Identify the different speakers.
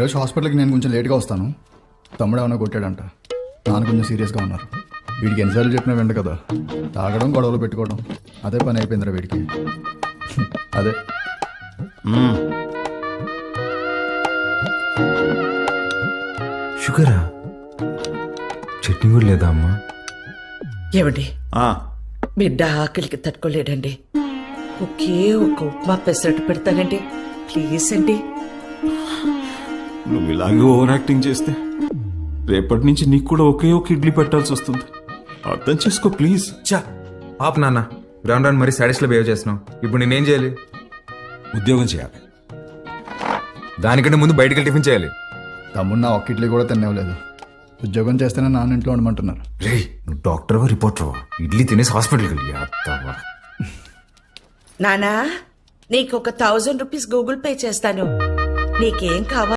Speaker 1: ఈరోజు హాస్పిటల్కి నేను కొంచెం లేట్గా వస్తాను. తమ్ముడు ఏమైనా కొట్టాడంట. నాన్న కొంచెం సీరియస్గా ఉన్నారు. వీడికి ఎన్నిసార్లు చెప్పినా వెంట కదా, తాగడం గొడవలు పెట్టుకోవడం అదే పని అయిపోయిందిరా వీడికి. అదే
Speaker 2: షుగరా? చట్నీ కూడా లేదా అమ్మా?
Speaker 3: ఏమండి, బిడ్డ ఆకలికి తట్టుకోలేడండి. ఒకే ఒక ఉప్మా పెసరట్టు పెడతానండి, ప్లీజ్ అండి.
Speaker 4: నువ్వు ఇలాగే ఓవర్ యాక్టింగ్ చేస్తే రేపటి నుంచి నీకు కూడా ఒకే ఒక ఇడ్లీ పెట్టాల్సి వస్తుంది. అర్థం చేసుకో ప్లీజ్.
Speaker 2: చా పాప నాన్న, రాను రాను మరీ సాడీస్లో బిహేవ్ చేస్తున్నావు. ఇప్పుడు నేనేం చేయాలి?
Speaker 4: ఉద్యోగం చేయాలి.
Speaker 2: దానికంటే ముందు బయటకి టిఫిన్ చేయాలి.
Speaker 1: తమ్ముడు నా ఒక్క ఇడ్లీ కూడా తినేవలేదు. ఉద్యోగం చేస్తేనే నాన్న ఇంట్లో ఉండమంటున్నారు.
Speaker 2: రే, నువ్వు డాక్టర్వా రిపోర్టర్వా? ఇడ్లీ తినేసి హాస్పిటల్కి వెళ్ళి అత్తవా.
Speaker 3: నానా, నీకు ఒక 1000 రూపీస్ గూగుల్ పే చేస్తాను. నీకేం కావాలి?